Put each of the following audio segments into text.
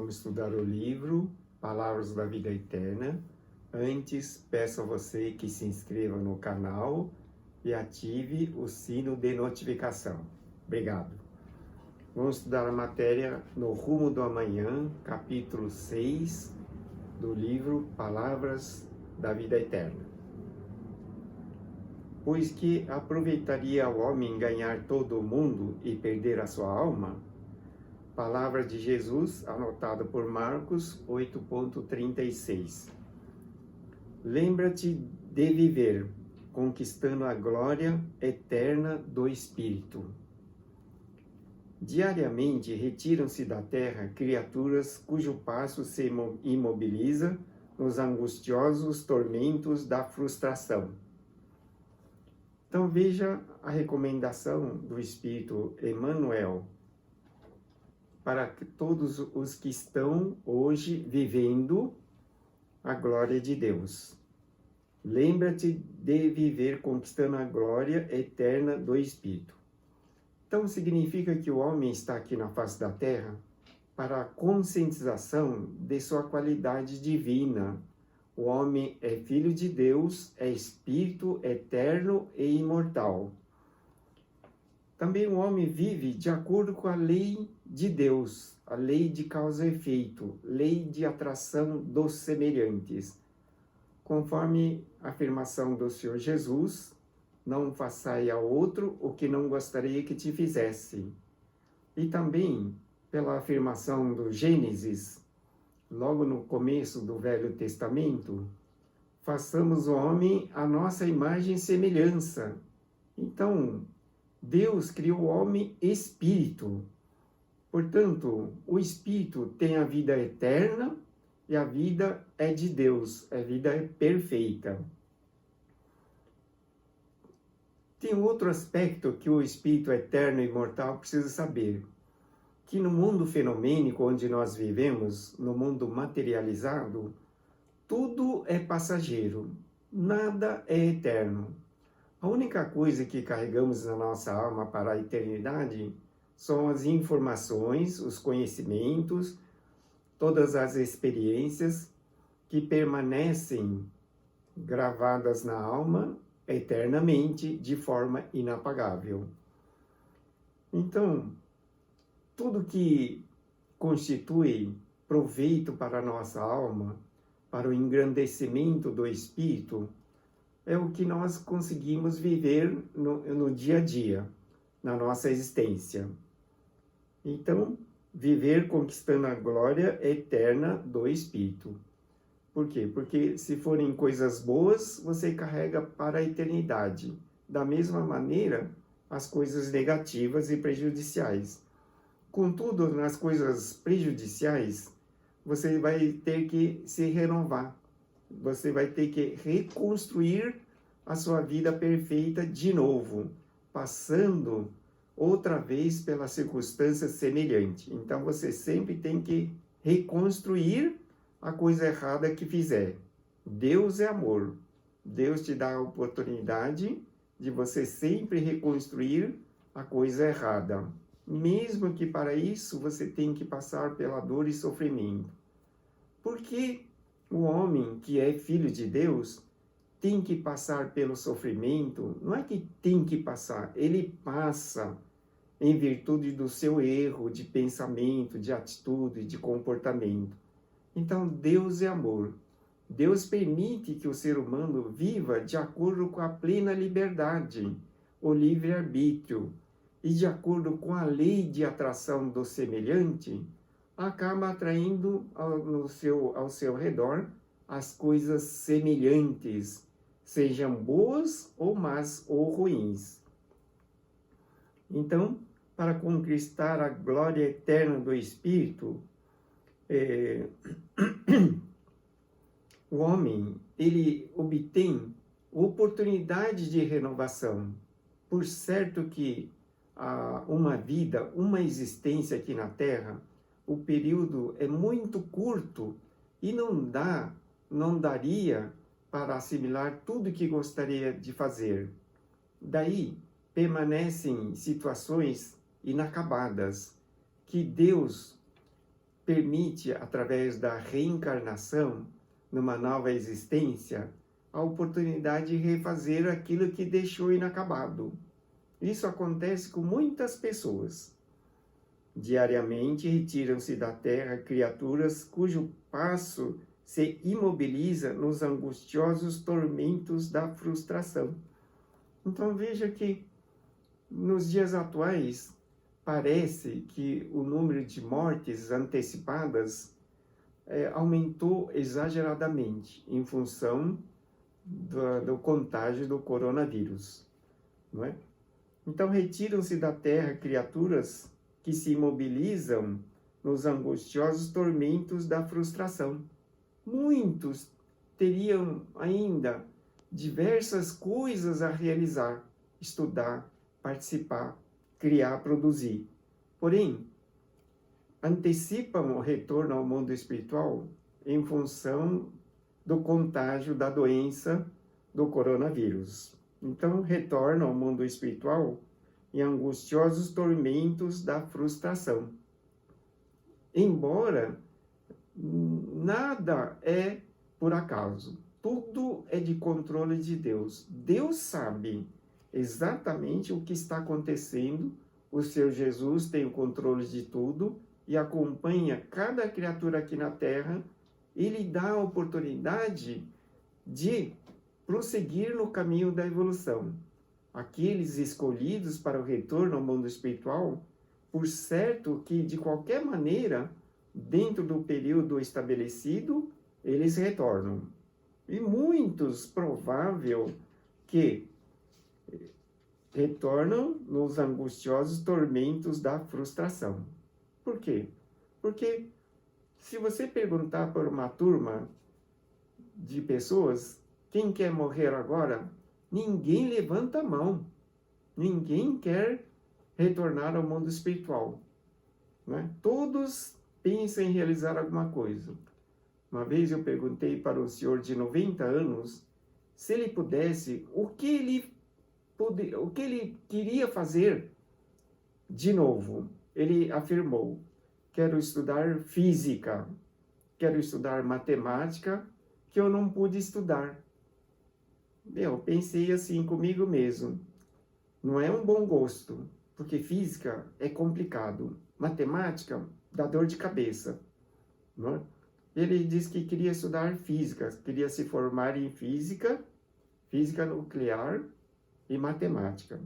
vamos estudar o livro Palavras da Vida Eterna. Antes, peço a você que se inscreva no canal e ative o sino de notificação. Obrigado. Vamos estudar a matéria No Rumo do Amanhã, capítulo 6 do livro Palavras da Vida Eterna. Pois que aproveitaria o homem ganhar todo o mundo e perder a sua alma? Palavra de Jesus, anotada por Marcos 8.36. Lembra-te de viver, conquistando a glória eterna do Espírito. Diariamente retiram-se da terra criaturas cujo passo se imobiliza nos angustiosos tormentos da frustração. Então veja a recomendação do Espírito Emmanuel para todos os que estão hoje vivendo a glória de Deus. Lembra-te de viver conquistando a glória eterna do Espírito. Então significa que o homem está aqui na face da terra para a conscientização de sua qualidade divina. O homem é filho de Deus, é espírito eterno e imortal. Também o homem vive de acordo com a lei de Deus, a lei de causa e efeito, lei de atração dos semelhantes. Conforme a afirmação do Senhor Jesus, não façai a outro o que não gostaria que te fizesse. E também pela afirmação do Gênesis, logo no começo do Velho Testamento, façamos o homem à nossa imagem e semelhança. Então, Deus criou o homem espírito. Portanto, o espírito tem a vida eterna e a vida é de Deus, a vida é perfeita. Tem outro aspecto que o espírito eterno e imortal precisa saber, que no mundo fenomênico onde nós vivemos, no mundo materializado, tudo é passageiro, nada é eterno. A única coisa que carregamos na nossa alma para a eternidade são as informações, os conhecimentos, todas as experiências que permanecem gravadas na alma eternamente de forma inapagável. Então, tudo que constitui proveito para a nossa alma, para o engrandecimento do espírito, é o que nós conseguimos viver no dia a dia, na nossa existência. Então, viver conquistando a glória eterna do Espírito. Por quê? Porque se forem coisas boas, você carrega para a eternidade. Da mesma maneira, as coisas negativas e prejudiciais. Contudo, nas coisas prejudiciais, você vai ter que se renovar. Você vai ter que reconstruir a sua vida perfeita de novo, passando outra vez pela circunstância semelhante. Então você sempre tem que reconstruir a coisa errada que fizer. Deus é amor. Deus te dá a oportunidade de você sempre reconstruir a coisa errada. Mesmo que para isso você tenha que passar pela dor e sofrimento. Por que o homem que é filho de Deus tem que passar pelo sofrimento? Não é que tem que passar, ele passa em virtude do seu erro de pensamento, de atitude, de comportamento. Então, Deus é amor. Deus permite que o ser humano viva de acordo com a plena liberdade, o livre-arbítrio, e de acordo com a lei de atração do semelhante, acaba atraindo ao seu redor as coisas semelhantes, sejam boas ou más ou ruins. Então, para conquistar a glória eterna do Espírito, o homem, ele obtém oportunidade de renovação. Por certo que uma vida, uma existência aqui na Terra, o período é muito curto e não daria para assimilar tudo que gostaria de fazer. Daí permanecem situações inacabadas que Deus permite, através da reencarnação, numa nova existência, a oportunidade de refazer aquilo que deixou inacabado. Isso acontece com muitas pessoas. Diariamente retiram-se da Terra criaturas cujo passo se imobiliza nos angustiosos tormentos da frustração. Então veja que nos dias atuais parece que o número de mortes antecipadas aumentou exageradamente em função do contágio do coronavírus, não é? Então retiram-se da Terra criaturas que se imobilizam nos angustiosos tormentos da frustração. Muitos teriam ainda diversas coisas a realizar, estudar, participar, criar, produzir. Porém, antecipam o retorno ao mundo espiritual em função do contágio da doença do coronavírus. Então, retornam ao mundo espiritual em angustiosos tormentos da frustração. Embora nada é por acaso, tudo é de controle de Deus. Deus sabe exatamente o que está acontecendo, o seu Jesus tem o controle de tudo e acompanha cada criatura aqui na Terra. Ele dá a oportunidade de prosseguir no caminho da evolução. Aqueles escolhidos para o retorno ao mundo espiritual, por certo que, de qualquer maneira, dentro do período estabelecido, eles retornam. E muitos, provável que retornam nos angustiosos tormentos da frustração. Por quê? Porque se você perguntar para uma turma de pessoas, quem quer morrer agora? Ninguém levanta a mão. Ninguém quer retornar ao mundo espiritual, né? Todos pensam em realizar alguma coisa. Uma vez eu perguntei para um senhor de 90 anos se ele pudesse, o que ele queria fazer de novo. Ele afirmou: quero estudar física, quero estudar matemática, que eu não pude estudar. Eu pensei assim comigo mesmo, não é um bom gosto, porque física é complicado, matemática dá dor de cabeça, não é? Ele disse que queria estudar física, queria se formar em física, física nuclear e matemática.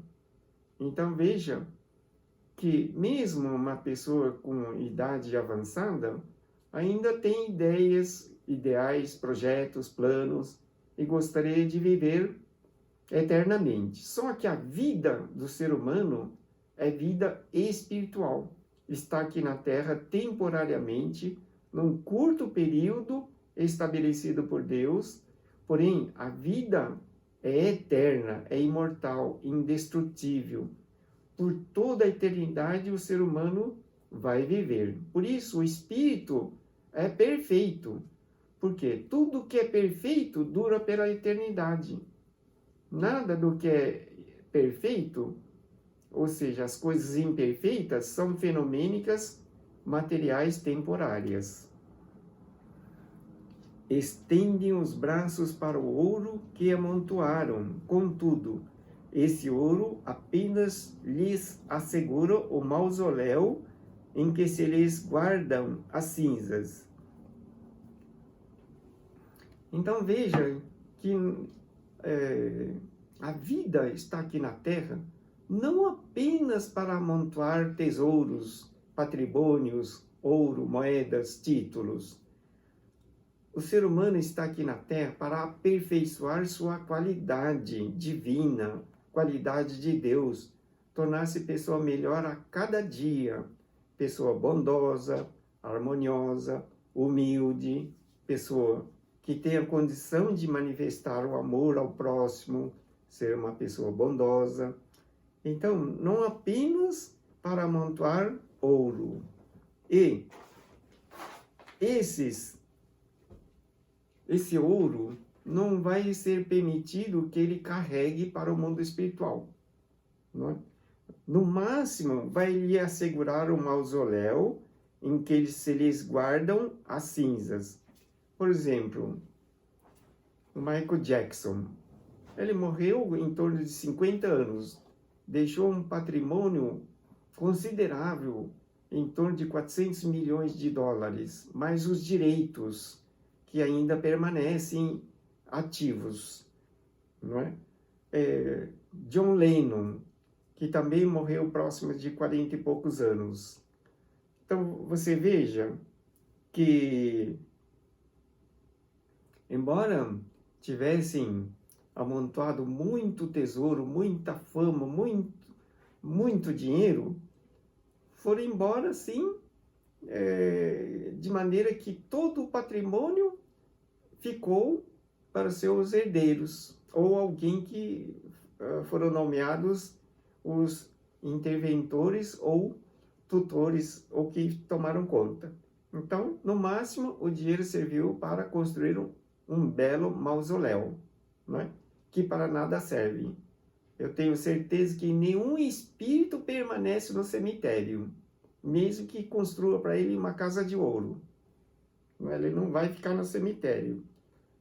Então veja que mesmo uma pessoa com idade avançada ainda tem ideias, ideais, projetos, planos e gostaria de viver eternamente. Só que a vida do ser humano é vida espiritual. Está aqui na Terra temporariamente, num curto período estabelecido por Deus, porém a vida é eterna, é imortal, indestrutível. Por toda a eternidade o ser humano vai viver. Por isso o espírito é perfeito, porque tudo que é perfeito dura pela eternidade. Nada do que é perfeito, ou seja, as coisas imperfeitas, são fenomênicas, materiais, temporárias. Estendem os braços para o ouro que amontoaram, contudo, esse ouro apenas lhes assegura o mausoléu em que se lhes guardam as cinzas. Então veja que a vida está aqui na Terra não apenas para amontoar tesouros, patrimônios, ouro, moedas, títulos. O ser humano está aqui na Terra para aperfeiçoar sua qualidade divina, qualidade de Deus, tornar-se pessoa melhor a cada dia, pessoa bondosa, harmoniosa, humilde, pessoa que tem a condição de manifestar o amor ao próximo, ser uma pessoa bondosa. Então, não apenas para amontoar ouro. E esse ouro não vai ser permitido que ele carregue para o mundo espiritual. Não é? No máximo, vai lhe assegurar um mausoléu em que se lhes guardam as cinzas. Por exemplo, o Michael Jackson. Ele morreu em torno de 50 anos. Deixou um patrimônio considerável, em torno de 400 milhões de dólares, mais os direitos que ainda permanecem ativos, não é? John Lennon, que também morreu próximo de 40 e poucos anos. Então, você veja que, embora tivessem amontoado muito tesouro, muita fama, muito dinheiro, foram embora, sim, de maneira que todo o patrimônio ficou para seus herdeiros, ou alguém que foram nomeados os interventores ou tutores, ou que tomaram conta. Então, no máximo, o dinheiro serviu para construir um belo mausoléu, não é? Que para nada serve. Eu tenho certeza que nenhum espírito permanece no cemitério, mesmo que construa para ele uma casa de ouro. Ele não vai ficar no cemitério.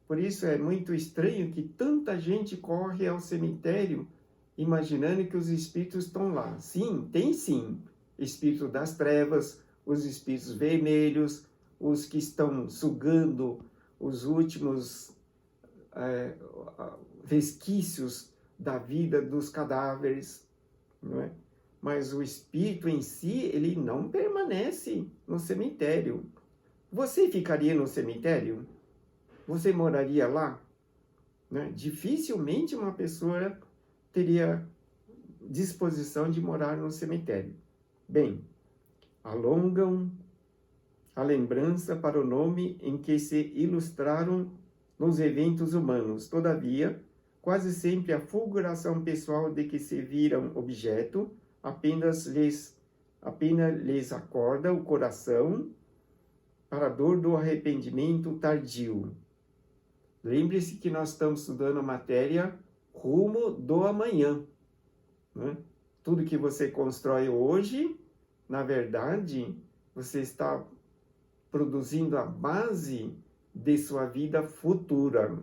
Por isso é muito estranho que tanta gente corre ao cemitério imaginando que os espíritos estão lá. Sim, tem sim. Espírito das trevas, os espíritos vermelhos, os que estão sugando os últimos resquícios da vida dos cadáveres, não é? Mas o espírito em si, ele não permanece no cemitério. Você ficaria no cemitério? Você moraria lá? Né? Dificilmente uma pessoa teria disposição de morar no cemitério. Bem, alongam a lembrança para o nome em que se ilustraram nos eventos humanos. Todavia, quase sempre a fulguração pessoal de que se viram objeto apenas lhes acorda o coração para a dor do arrependimento tardio. Lembre-se que nós estamos estudando a matéria rumo do amanhã, né? Tudo que você constrói hoje, na verdade, você está produzindo a base de sua vida futura,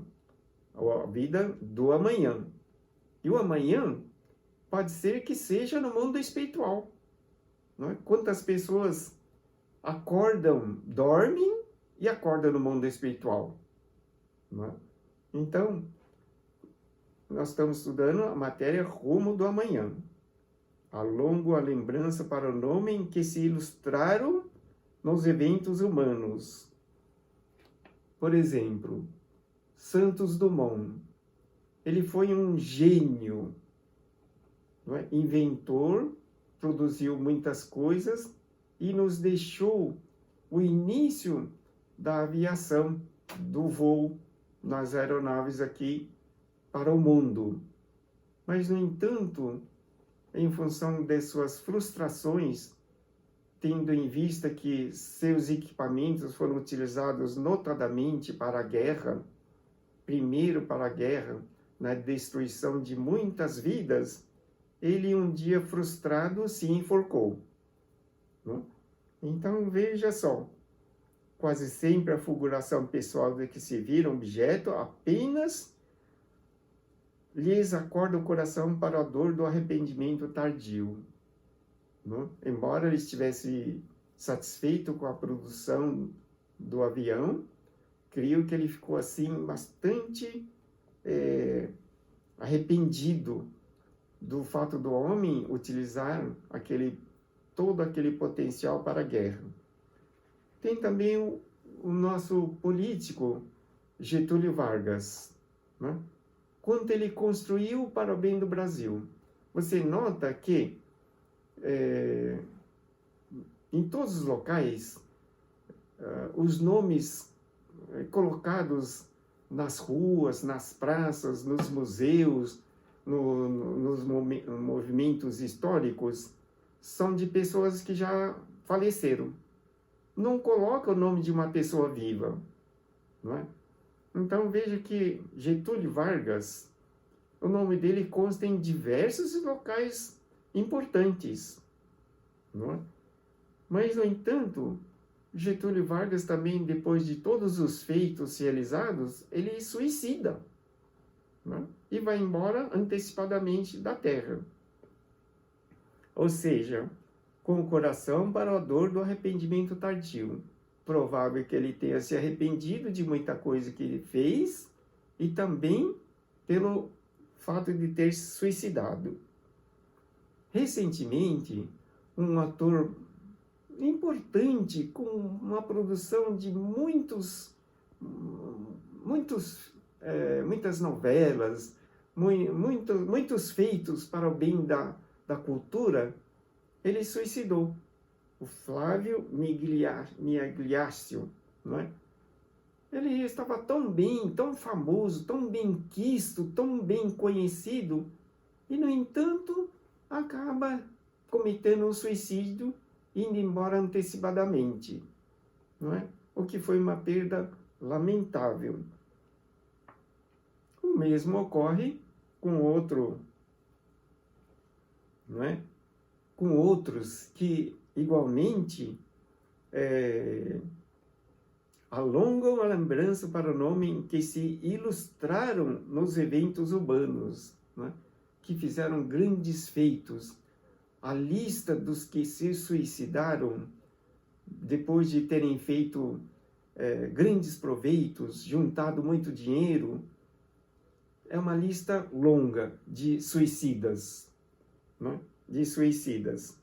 a vida do amanhã. E o amanhã pode ser que seja no mundo espiritual. Não é? Quantas pessoas dormem e acordam no mundo espiritual? Não é? Então, nós estamos estudando a matéria rumo do amanhã. Alongo a lembrança para o nome em que se ilustraram nos eventos humanos. Por exemplo, Santos Dumont. Ele foi um gênio, não é? Inventor, produziu muitas coisas e nos deixou o início da aviação, do voo nas aeronaves aqui para o mundo. Mas, no entanto, em função de suas frustrações, tendo em vista que seus equipamentos foram utilizados notadamente para a guerra, primeiro para a guerra, na destruição de muitas vidas, ele um dia frustrado se enforcou. Não? Então veja só, quase sempre a fulguração pessoal de que se vira objeto apenas lhes acorda o coração para a dor do arrependimento tardio. Não? Embora ele estivesse satisfeito com a produção do avião, creio que ele ficou assim bastante arrependido do fato do homem utilizar todo aquele potencial para a guerra. Tem também o nosso político Getúlio Vargas, né? Quanto ele construiu para o bem do Brasil. Você nota que em todos os locais, os nomes colocados nas ruas, nas praças, nos museus, nos movimentos históricos, são de pessoas que já faleceram. Não coloca o nome de uma pessoa viva, não é? Então veja que Getúlio Vargas, o nome dele consta em diversos locais importantes, não é? Mas, no entanto, Getúlio Vargas também, depois de todos os feitos realizados, ele suicida, né? E vai embora antecipadamente da Terra. Ou seja, com o coração para a dor do arrependimento tardio. Provável que ele tenha se arrependido de muita coisa que ele fez e também pelo fato de ter se suicidado. Recentemente, um ator importante, com uma produção de muitas novelas, muitos feitos para o bem da cultura, ele suicidou. O Flávio Migliaccio, não é? Ele estava tão bem, tão famoso, tão bem quisto, tão bem conhecido, e, no entanto, acaba cometendo um suicídio, indo embora antecipadamente, não é? O que foi uma perda lamentável. O mesmo ocorre com outro, não é? Com outros que igualmente alongam a lembrança para o nome em que se ilustraram nos eventos urbanos, né? Que fizeram grandes feitos. A lista dos que se suicidaram depois de terem feito grandes proveitos, juntado muito dinheiro, é uma lista longa de suicidas, né? De suicidas.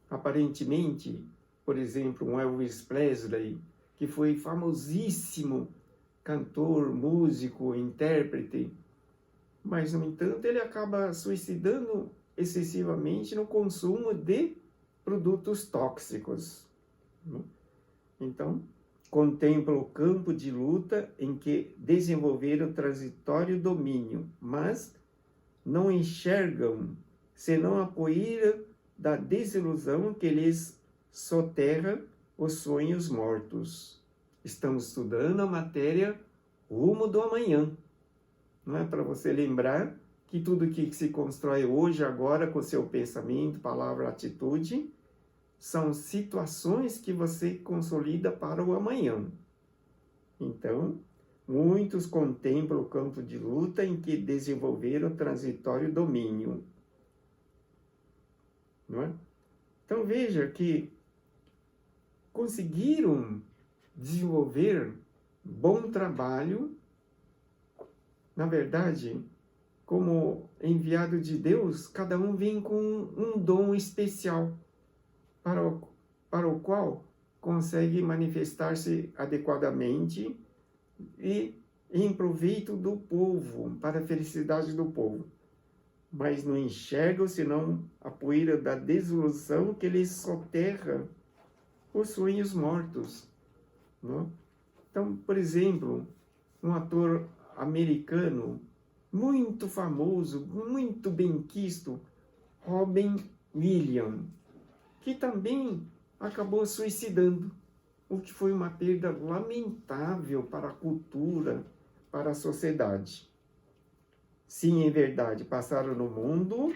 Aparentemente, por exemplo, um Elvis Presley, que foi famosíssimo cantor, músico, intérprete, mas, no entanto, ele acaba suicidando excessivamente no consumo de produtos tóxicos. Então, contempla o campo de luta em que desenvolveram transitório domínio, mas não enxergam senão a poeira da desilusão que lhes soterra os sonhos mortos. Estamos estudando a matéria Rumo do Amanhã. Não é para você lembrar que tudo que se constrói hoje, agora, com seu pensamento, palavra, atitude, são situações que você consolida para o amanhã. Então, muitos contemplam o campo de luta em que desenvolveram transitório domínio. Não é? Então veja que conseguiram desenvolver bom trabalho, na verdade, como enviado de Deus, cada um vem com um dom especial para o qual consegue manifestar-se adequadamente e em proveito do povo, para a felicidade do povo. Mas não enxergam senão a poeira da desilusão que lhes soterra os sonhos mortos. Não? Então, por exemplo, um ator americano muito famoso, muito benquisto, Robin Williams, que também acabou suicidando, o que foi uma perda lamentável para a cultura, para a sociedade. Sim, em verdade, passaram no mundo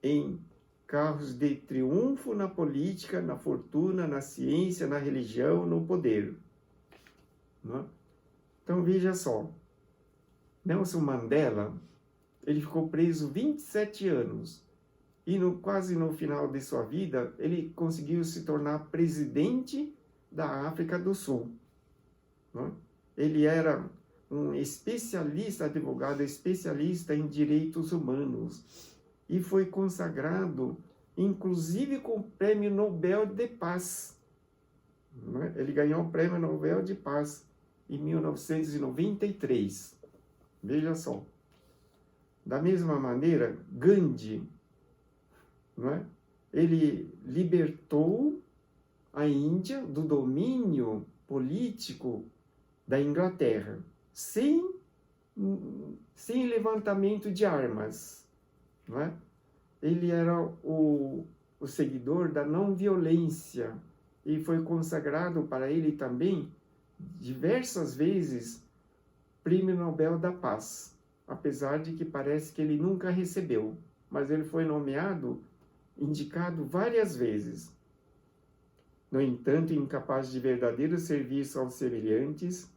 em carros de triunfo na política, na fortuna, na ciência, na religião, no poder. Não? Então, veja só. Nelson Mandela, ele ficou preso 27 anos. E quase no final de sua vida, ele conseguiu se tornar presidente da África do Sul. Não? Ele era um especialista, advogado especialista em direitos humanos, e foi consagrado, inclusive, com o Prêmio Nobel de Paz. Ele ganhou o Prêmio Nobel de Paz em 1993. Veja só. Da mesma maneira, Gandhi, ele libertou a Índia do domínio político da Inglaterra, sem levantamento de armas. Não é? Ele era o seguidor da não violência e foi consagrado para ele também diversas vezes Prêmio Nobel da Paz, apesar de que parece que ele nunca recebeu, mas ele foi indicado várias vezes. No entanto, incapaz de verdadeiro serviço aos semelhantes,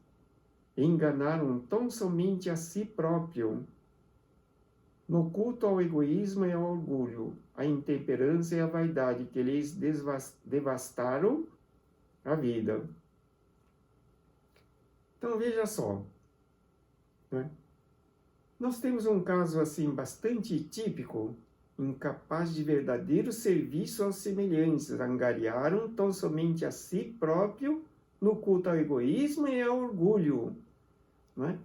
enganaram tão somente a si próprio, no culto ao egoísmo e ao orgulho, à intemperança e à vaidade que lhes devastaram a vida. Então veja só, né? Nós temos um caso assim bastante típico, incapaz de verdadeiro serviço aos semelhantes, angariaram tão somente a si próprio no culto ao egoísmo e ao orgulho, né?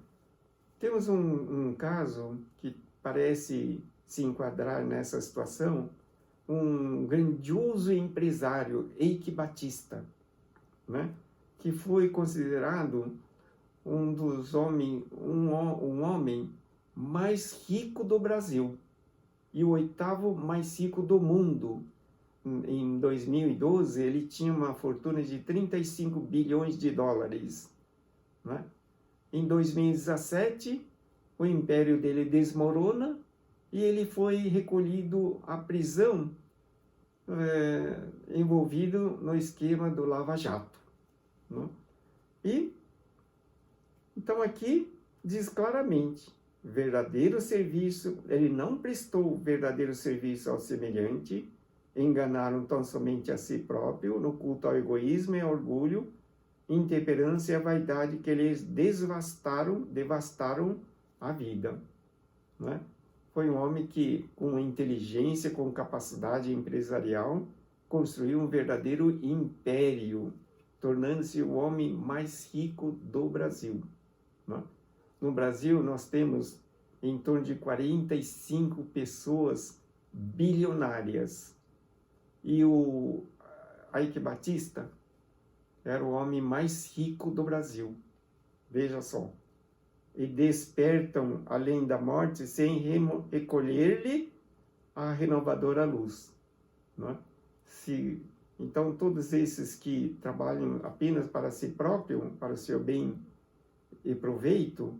Temos um caso que parece se enquadrar nessa situação, um grandioso empresário, Eike Batista, né? Que foi considerado um homem mais rico do Brasil e o 8º mais rico do mundo. Em 2012, ele tinha uma fortuna de 35 bilhões de dólares, né? Em 2017, o império dele desmorona e ele foi recolhido à prisão, envolvido no esquema do Lava Jato, né? E, então aqui diz claramente, verdadeiro serviço, ele não prestou verdadeiro serviço ao semelhante, enganaram tão somente a si próprio, no culto ao egoísmo e ao orgulho, intemperança e a vaidade que eles devastaram a vida, né? Foi um homem que, com inteligência, com capacidade empresarial, construiu um verdadeiro império, tornando-se o homem mais rico do Brasil, né? No Brasil, nós temos em torno de 45 pessoas bilionárias. E o Eike Batista era o homem mais rico do Brasil. Veja só. E despertam além da morte sem recolher-lhe a renovadora luz, né? Então, todos esses que trabalham apenas para si próprio, para o seu bem e proveito,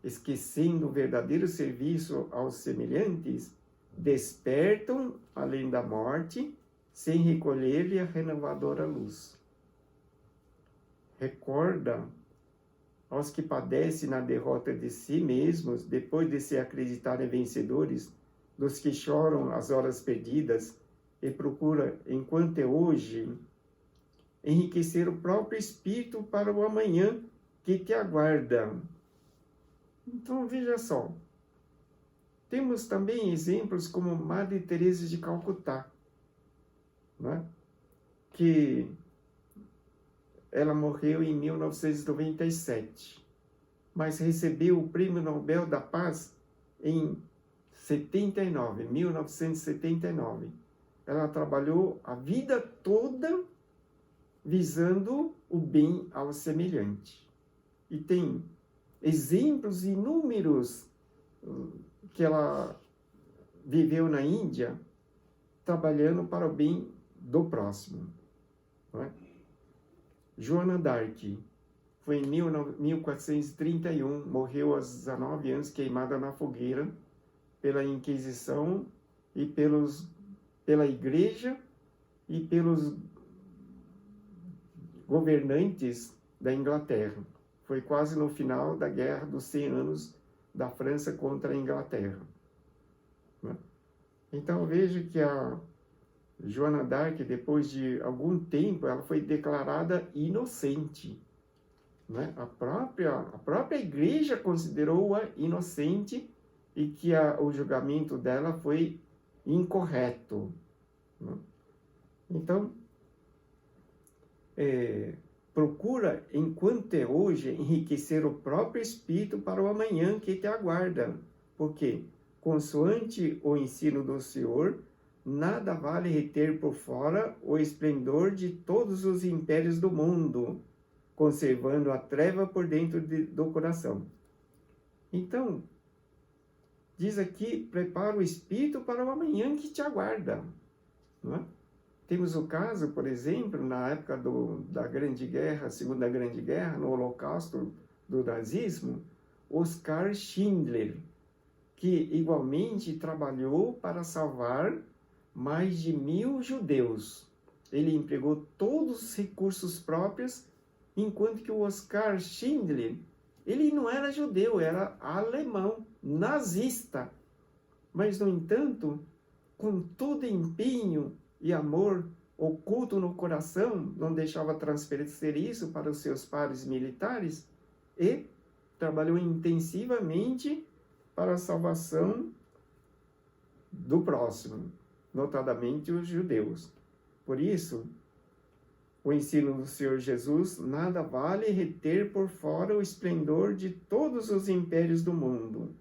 esquecendo o verdadeiro serviço aos semelhantes, despertam além da morte sem recolher-lhe a renovadora luz. Recorda aos que padecem na derrota de si mesmos, depois de se acreditarem vencedores, dos que choram as horas perdidas e procuram, enquanto é hoje, enriquecer o próprio espírito para o amanhã que te aguarda. Então, veja só, temos também exemplos como Madre Teresa de Calcutá, né? Que ela morreu em 1997, mas recebeu o Prêmio Nobel da Paz em 1979. Ela trabalhou a vida toda visando o bem ao semelhante. E tem exemplos inúmeros que ela viveu na Índia, trabalhando para o bem do próximo, não é? Joana d'Arc foi em 1431, morreu aos 19 anos, queimada na fogueira pela Inquisição e pela Igreja e pelos governantes da Inglaterra. Foi quase no final da Guerra dos 100 Anos da França contra a Inglaterra, né? Então veja que a Joana d'Arc, depois de algum tempo, ela foi declarada inocente, né? A própria igreja considerou-a inocente e que o julgamento dela foi incorreto, né? Então, procura, enquanto é hoje, enriquecer o próprio espírito para o amanhã que te aguarda, porque, consoante o ensino do Senhor, nada vale reter por fora o esplendor de todos os impérios do mundo, conservando a treva por dentro do coração. Então, diz aqui, prepara o espírito para o amanhã que te aguarda, não é? Temos o caso, por exemplo, na época da Grande Guerra, Segunda Grande Guerra, no Holocausto do nazismo, Oskar Schindler, que igualmente trabalhou para salvar mais de 1000 judeus. Ele empregou todos os recursos próprios, enquanto que o Oskar Schindler, ele não era judeu, era alemão, nazista. Mas, no entanto, com todo empenho e amor oculto no coração, não deixava transparecer isso para os seus pares militares e trabalhou intensivamente para a salvação do próximo, notadamente os judeus. Por isso, o ensino do Senhor Jesus nada vale reter por fora o esplendor de todos os impérios do mundo,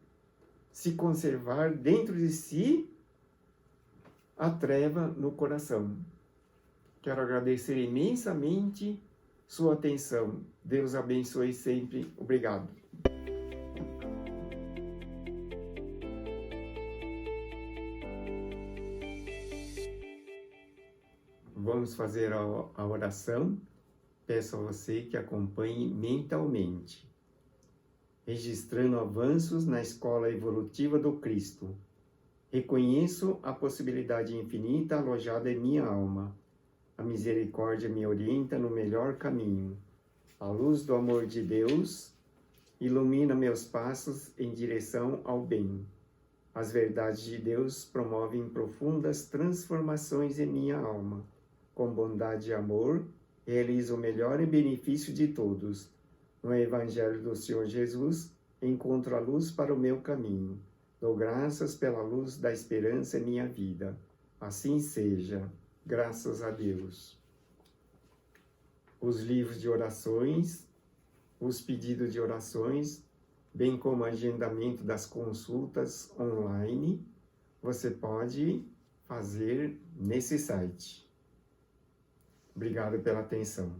se conservar dentro de si a treva no coração. Quero agradecer imensamente sua atenção. Deus abençoe sempre. Obrigado. Vamos fazer a oração. Peço a você que acompanhe mentalmente. Registrando avanços na escola evolutiva do Cristo. Reconheço a possibilidade infinita alojada em minha alma. A misericórdia me orienta no melhor caminho. A luz do amor de Deus ilumina meus passos em direção ao bem. As verdades de Deus promovem profundas transformações em minha alma. Com bondade e amor, realizo o melhor em benefício de todos. No Evangelho do Senhor Jesus, encontro a luz para o meu caminho. Dou graças pela luz da esperança em minha vida. Assim seja. Graças a Deus. Os livros de orações, os pedidos de orações, bem como o agendamento das consultas online, você pode fazer nesse site. Obrigado pela atenção.